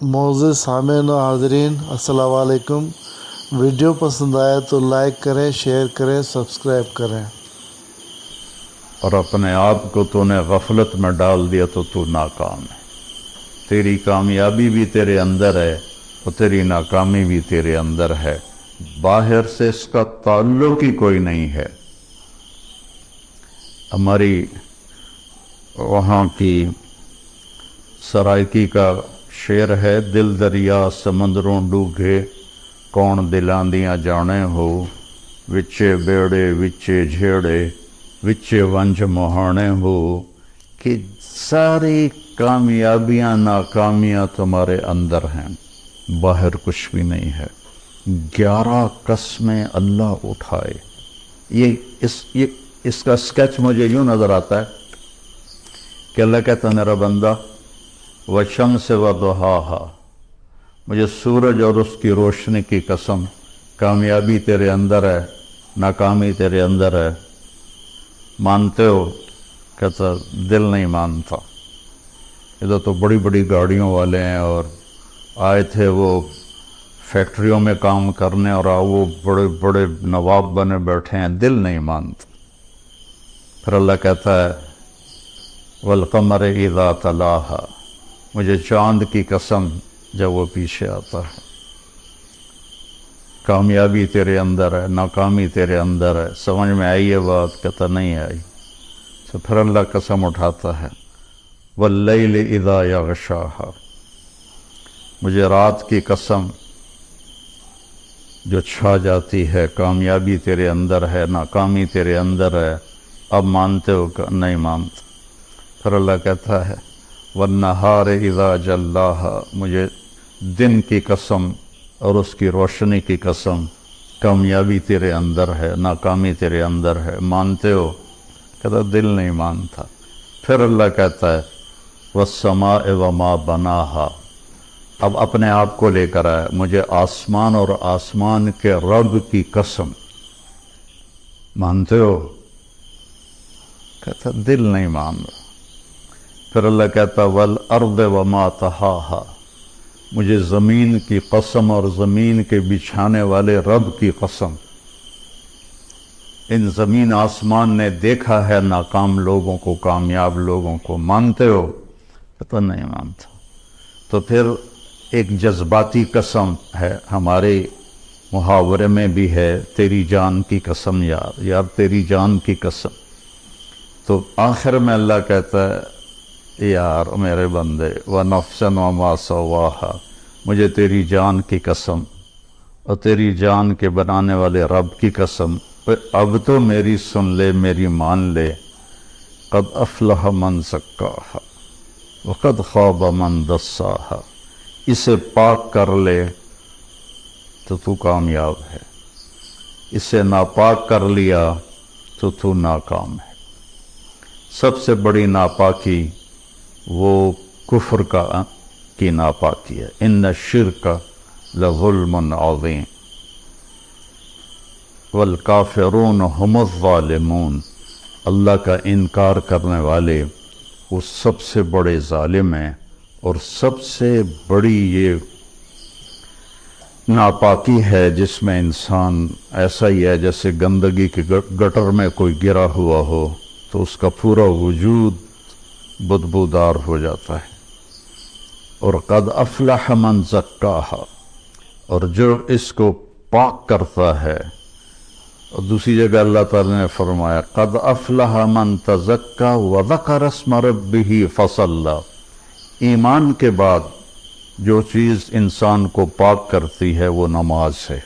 معزز سامعین و حاضرین، السلام علیکم۔ ویڈیو پسند آئے تو لائک کریں، شیئر کریں، سبسکرائب کریں۔ اور اپنے آپ کو تو نے غفلت میں ڈال دیا تو تو ناکام ہے۔ تیری کامیابی بھی تیرے اندر ہے اور تیری ناکامی بھی تیرے اندر ہے، باہر سے اس کا تعلق ہی کوئی نہیں ہے۔ ہماری وہاں کی سرائکی کا شعر ہے، دل دریا سمندروں ڈوگے کون دلاں دیاں جانے ہو، وچے بیڑے وچے جھیڑے وچے ونج مہانے ہو، کہ ساری کامیابیاں ناکامیاں تمہارے اندر ہیں، باہر کچھ بھی نہیں ہے۔ 11 قسمیں اللہ اٹھائے۔ اس کا سکیچ مجھے یوں نظر آتا ہے کہ اللہ کہتا ہے میرا بندہ وَالشَّمْسِ وَضُحَاهَا، مجھے سورج اور اس کی روشنی کی قسم، کامیابی تیرے اندر ہے، ناکامی تیرے اندر ہے، مانتے ہو؟ کہتا دل نہیں مانتا۔ ادھر تو بڑی بڑی گاڑیوں والے ہیں اور آئے تھے وہ فیکٹریوں میں کام کرنے، اور وہ بڑے بڑے نواب بنے بیٹھے ہیں، دل نہیں مانتا۔ پھر اللہ کہتا ہے وَالْقَمَرِ إِذَا تَلَاهَا، مجھے چاند کی قسم جب وہ پیچھے آتا ہے۔ کامیابی تیرے اندر ہے، ناکامی تیرے اندر ہے۔ سمجھ میں آئی ہے بات؟ کہتا نہیں آئی۔ تو پھر اللہ قسم اٹھاتا ہے وَاللَّيْلِ إِذَا يَغْشَاهَا، مجھے رات کی قسم جو چھا جاتی ہے، کامیابی تیرے اندر ہے، ناکامی تیرے اندر ہے، اب مانتے ہو کہ نہیں مانتے؟ پھر اللہ کہتا ہے وَالنَّهَارِ إِذَا جَلَّاهَا، مجھے دن کی قسم اور اس کی روشنی کی قسم، کامیابی تیرے اندر ہے، ناکامی تیرے اندر ہے، مانتے ہو؟ کہتا دل نہیں مانتا۔ پھر اللہ کہتا ہے وَالسَّمَاءِ وَمَا بَنَاهَا، اب اپنے آپ کو لے کر آئے، مجھے آسمان اور آسمان کے رب کی قسم، مانتے ہو؟ کہتا دل نہیں مان رہا۔ پھر اللہ کہتا وَالْأَرْضِ وَمَا طَحَاهَا، مجھے زمین کی قسم اور زمین کے بچھانے والے رب کی قسم، ان زمین آسمان نے دیکھا ہے ناکام لوگوں کو، کامیاب لوگوں کو، مانتے ہو؟ کہتا نہیں مانتا۔ تو پھر ایک جذباتی قسم ہے، ہمارے محاورے میں بھی ہے، تیری جان کی قسم یار، یار تیری جان کی قسم۔ تو آخر میں اللہ کہتا ہے یار میرے بندے وَنَفْسًا وَمَا سَوَّاهَا، مجھے تیری جان کی قسم اور تیری جان کے بنانے والے رب کی قسم، اب تو میری سن لے، میری مان لے، قد افلح من زکاها وقد خاب من دساها، اسے پاک کر لے تو کامیاب ہے، اسے ناپاک کر لیا تو ناکام ہے۔ سب سے بڑی ناپاکی وہ کفر کی ناپاکی ہے، ان الشرک لظلم عظیم والکافرون هم الظالمون، اللہ کا انکار کرنے والے وہ سب سے بڑے ظالم ہیں، اور سب سے بڑی یہ ناپاکی ہے جس میں انسان ایسا ہی ہے جیسے گندگی کے گٹر میں کوئی گرا ہوا ہو تو اس کا پورا وجود بدبودار ہو جاتا ہے۔ اور قد افلح من زکاها، اور جو اس کو پاک کرتا ہے، اور دوسری جگہ اللہ تعالی نے فرمایا قد افلح من تزکا وذکر اسم ربہ فصلی، ایمان کے بعد جو چیز انسان کو پاک کرتی ہے وہ نماز ہے۔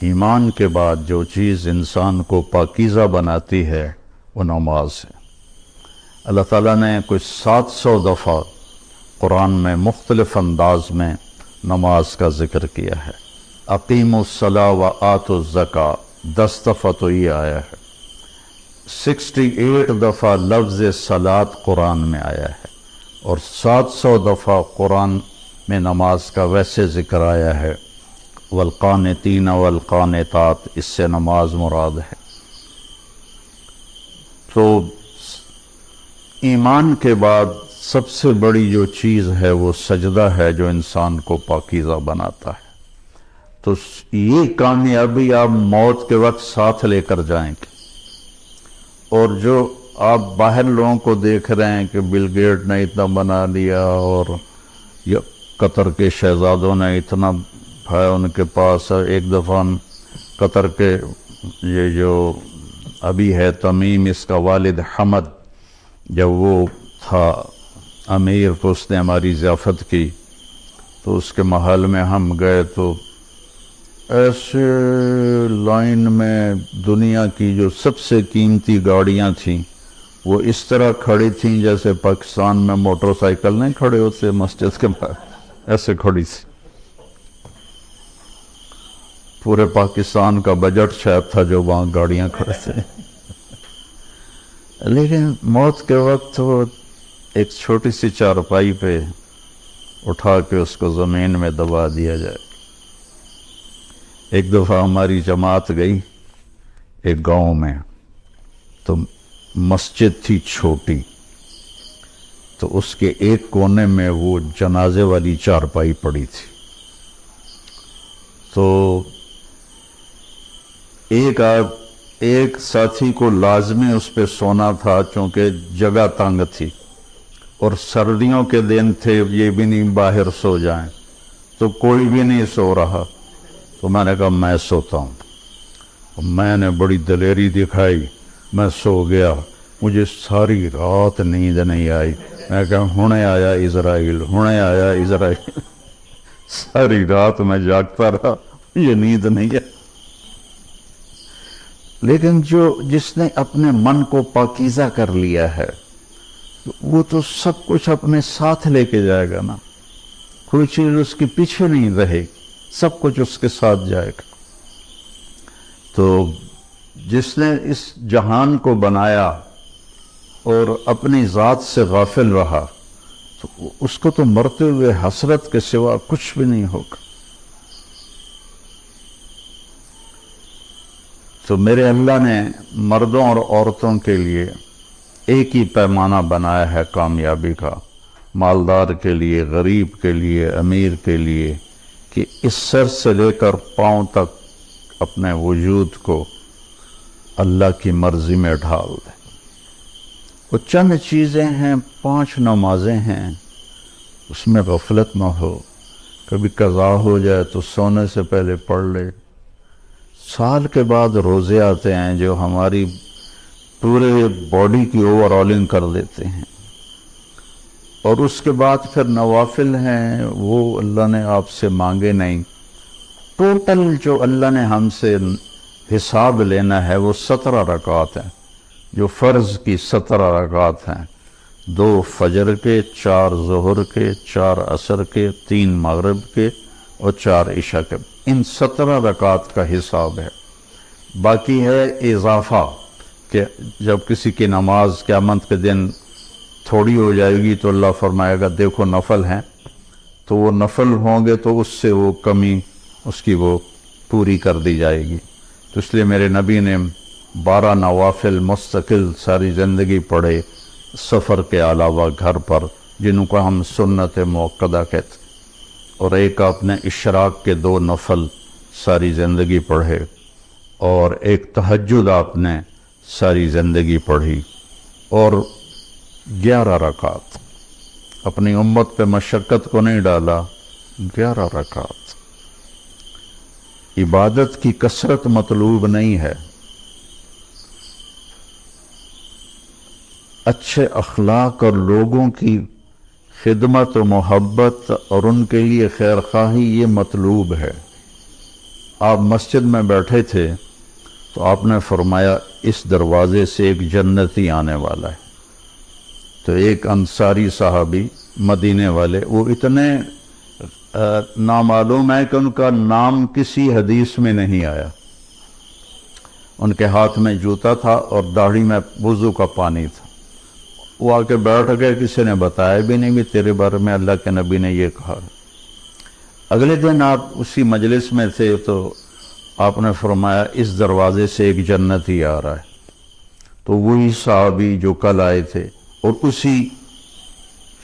ایمان کے بعد جو چیز انسان کو پاکیزہ بناتی ہے وہ نماز ہے۔ اللہ تعالیٰ نے کچھ 700 دفعہ قرآن میں مختلف انداز میں نماز کا ذکر کیا ہے۔ اقیموا الصلاۃ وآتوا الزکاۃ 10 دفعہ تو یہ آیا ہے، 68 دفعہ لفظ صلاۃ قرآن میں آیا ہے، اور 700 دفعہ قرآن میں نماز کا ویسے ذکر آیا ہے، والقانتین والقانتات، اس سے نماز مراد ہے۔ تو ایمان کے بعد سب سے بڑی جو چیز ہے وہ سجدہ ہے جو انسان کو پاکیزہ بناتا ہے. تو یہ کامیابی آپ موت کے وقت ساتھ لے کر جائیں گے. اور جو آپ باہر لوگوں کو دیکھ رہے ہیں کہ بل گیٹ نے اتنا بنا لیا اور قطر کے شہزادوں نے اتنا ہے ان کے پاس. ایک دفعہ قطر کے یہ جو ابھی ہے تمیم، اس کا والد حمد، جب وہ تھا امیر تو اس نے ہماری ضیافت کی. تو اس کے محل میں ہم گئے تو ایسے لائن میں دنیا کی جو سب سے قیمتی گاڑیاں تھیں وہ اس طرح کھڑی تھیں جیسے پاکستان میں موٹر سائیکل نہیں کھڑے ہوتے مسجد کے باہر، ایسے کھڑی تھی. پورے پاکستان کا بجٹ شاید تھا جو وہاں گاڑیاں کھڑے تھے. لیکن موت کے وقت وہ ایک چھوٹی سی چارپائی پہ اٹھا کے اس کو زمین میں دبا دیا جائے. ایک دفعہ ہماری جماعت گئی ایک گاؤں میں، تو مسجد تھی چھوٹی، تو اس کے ایک کونے میں وہ جنازے والی چارپائی پڑی تھی. تو ایک ساتھی کو لازمی اس پہ سونا تھا چونکہ جگہ تنگ تھی اور سردیوں کے دن تھے، یہ بھی نہیں باہر سو جائیں، تو کوئی بھی نہیں سو رہا. تو میں نے کہا میں سوتا ہوں. میں نے بڑی دلیری دکھائی، میں سو گیا. مجھے ساری رات نیند نہیں آئی. میں کہا ہونے آیا اسرائیل، ہونے آیا اسرائیل. ساری رات میں جاگتا رہا، مجھے نیند نہیں آئی. لیکن جس نے اپنے من کو پاکیزہ کر لیا ہے وہ تو سب کچھ اپنے ساتھ لے کے جائے گا نا. کوئی چیز اس کے پیچھے نہیں رہے، سب کچھ اس کے ساتھ جائے گا. تو جس نے اس جہان کو بنایا اور اپنی ذات سے غافل رہا تو اس کو تو مرتے ہوئے حسرت کے سوا کچھ بھی نہیں ہوگا. تو میرے اللہ نے مردوں اور عورتوں کے لیے ایک ہی پیمانہ بنایا ہے کامیابی کا، مالدار کے لیے، غریب کے لیے، امیر کے لیے، کہ اس سر سے لے کر پاؤں تک اپنے وجود کو اللہ کی مرضی میں ڈھال دے. وہ چند چیزیں ہیں، 5 نمازیں ہیں، اس میں غفلت نہ ہو. کبھی قضا ہو جائے تو سونے سے پہلے پڑھ لے. سال کے بعد روزے آتے ہیں جو ہماری پورے باڈی کی اوور آلنگ کر دیتے ہیں. اور اس کے بعد پھر نوافل ہیں، وہ اللہ نے آپ سے مانگے نہیں. ٹوٹل جو اللہ نے ہم سے حساب لینا ہے وہ 17 رکعات ہیں، جو فرض کی 17 رکعات ہیں. 2 فجر کے، 4 ظہر کے، 4 عصر کے، 3 مغرب کے اور 4 عشاء کے. ان 17 رکعات کا حساب ہے. باقی ہے اضافہ کہ جب کسی کی نماز قیامت کے دن تھوڑی ہو جائے گی تو اللہ فرمائے گا دیکھو نفل ہیں، تو وہ نفل ہوں گے تو اس سے وہ کمی اس کی وہ پوری کر دی جائے گی. تو اس لیے میرے نبی نے 12 نوافل مستقل ساری زندگی پڑھے سفر کے علاوہ گھر پر، جن کو ہم سنت موقدہ کہتے. اور ایک آپ نے اشراق کے 2 نفل ساری زندگی پڑھے، اور ایک تہجد آپ نے ساری زندگی پڑھی، اور 11 رکعات. اپنی امت پہ مشقت کو نہیں ڈالا، 11 رکعات. عبادت کی کثرت مطلوب نہیں ہے، اچھے اخلاق اور لوگوں کی خدمت و محبت اور ان کے لیے خیر خواہی یہ مطلوب ہے. آپ مسجد میں بیٹھے تھے تو آپ نے فرمایا اس دروازے سے ایک جنتی آنے والا ہے. تو ایک انصاری صحابی مدینے والے، وہ اتنے نامعلوم ہے کہ ان کا نام کسی حدیث میں نہیں آیا. ان کے ہاتھ میں جوتا تھا اور داڑھی میں وضو کا پانی تھا. وہ آ کے بیٹھ گئے، کسی نے بتایا بھی نہیں کہ تیرے بارے میں اللہ کے نبی نے یہ کہا. اگلے دن آپ اسی مجلس میں تھے تو آپ نے فرمایا اس دروازے سے ایک جنتی آ رہا ہے. تو وہی صحابی جو کل آئے تھے اور اسی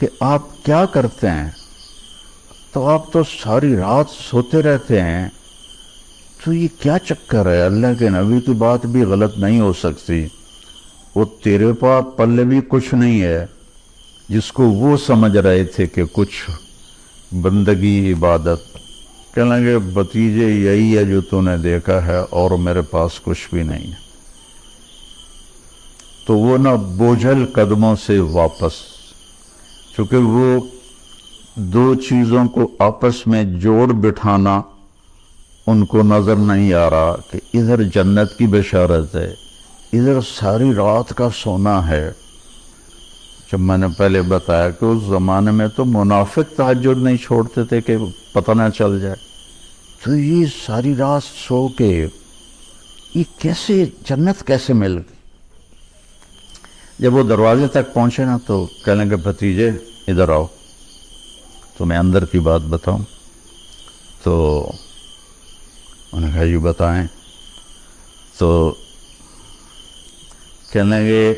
کہ آپ کیا کرتے ہیں؟ تو آپ تو ساری رات سوتے رہتے ہیں، تو یہ کیا چکر ہے؟ اللہ کے نبی کی بات بھی غلط نہیں ہو سکتی، وہ تیرے پاس پلے بھی کچھ نہیں ہے جس کو وہ سمجھ رہے تھے کہ کچھ بندگی عبادت۔ کہنے لگے بھتیجے یہی ہے جو تو نے دیکھا ہے، اور میرے پاس کچھ بھی نہیں ہے۔ تو وہ نہ بوجھل قدموں سے واپس، چونکہ وہ دو چیزوں کو آپس میں جوڑ بٹھانا ان کو نظر نہیں آ رہا کہ ادھر جنت کی بشارت ہے، ادھر ساری رات کا سونا ہے۔ جب میں نے پہلے بتایا کہ اس زمانے میں تو منافق تہجد نہیں چھوڑتے تھے کہ پتہ نہ چل جائے، تو یہ ساری رات سو کے یہ کیسے جنت کیسے مل گئی؟ جب وہ دروازے تک پہنچے نا تو کہنے لگے بھتیجے ادھر آؤ، تو میں اندر کی بات بتاؤں؟ تو انہوں نے کہا یہ بتائیں۔ تو کہنے لگے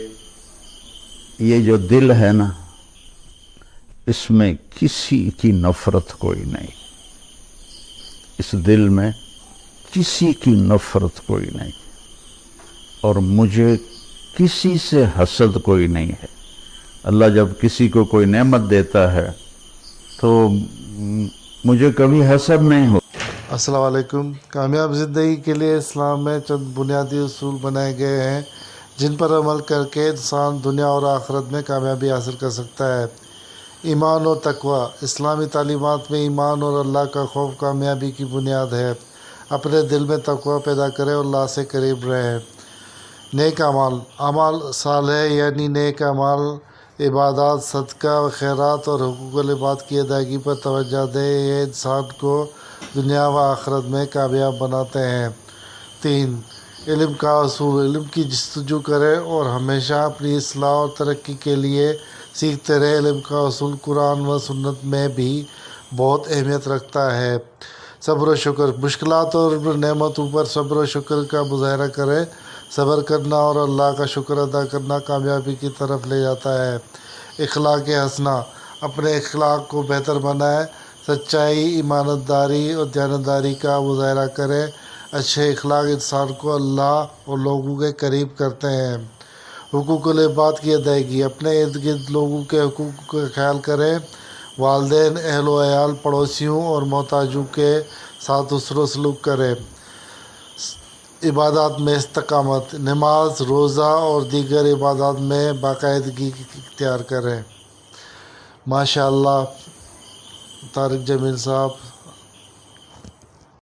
یہ جو دل ہے نا، اس میں کسی کی نفرت کوئی نہیں، اس دل میں کسی کی نفرت کوئی نہیں، اور مجھے کسی سے حسد کوئی نہیں ہے۔ اللہ جب کسی کو کوئی نعمت دیتا ہے تو مجھے کبھی حسد نہیں ہو۔ السلام علیکم۔ کامیاب زندگی کے لیے اسلام میں چند بنیادی اصول بنائے گئے ہیں جن پر عمل کر کے انسان دنیا اور آخرت میں کامیابی حاصل کر سکتا ہے۔ ایمان اور تقوی۔ اسلامی تعلیمات میں ایمان اور اللہ کا خوف کامیابی کی بنیاد ہے۔ اپنے دل میں تقوی پیدا کریں اور اللہ سے قریب رہیں۔ نیک اعمال۔ اعمال صالح یعنی نیک اعمال، عبادات، صدقہ و خیرات اور حقوق العباد کی ادائیگی پر توجہ دیں، یہ انسان کو دنیا و آخرت میں کامیاب بناتے ہیں۔ 3. علم کا اصول۔ علم کی جستجو کریں اور ہمیشہ اپنی اصلاح اور ترقی کے لیے سیکھتے رہیں۔ علم کا اصول قرآن و سنت میں بھی بہت اہمیت رکھتا ہے۔ صبر و شکر۔ مشکلات اور نعمتوں پر صبر و شکر کا مظاہرہ کریں۔ صبر کرنا اور اللہ کا شکر ادا کرنا کامیابی کی طرف لے جاتا ہے۔ اخلاق حسنہ۔ اپنے اخلاق کو بہتر بنائیں، سچائی، ایمانداری اور دیانتداری کا مظاہرہ کریں۔ اچھے اخلاق انسان کو اللہ اور لوگوں کے قریب کرتے ہیں۔ حقوق العباد کی ادائیگی۔ اپنے ارد گرد لوگوں کے حقوق کا خیال کریں، والدین، اہل و عیال، پڑوسیوں اور محتاجوں کے ساتھ حسن و سلوک کریں۔ عبادات میں استقامت۔ نماز، روزہ اور دیگر عبادات میں باقاعدگی اختیار کریں۔ ماشاء اللہ طارق جمیل صاحب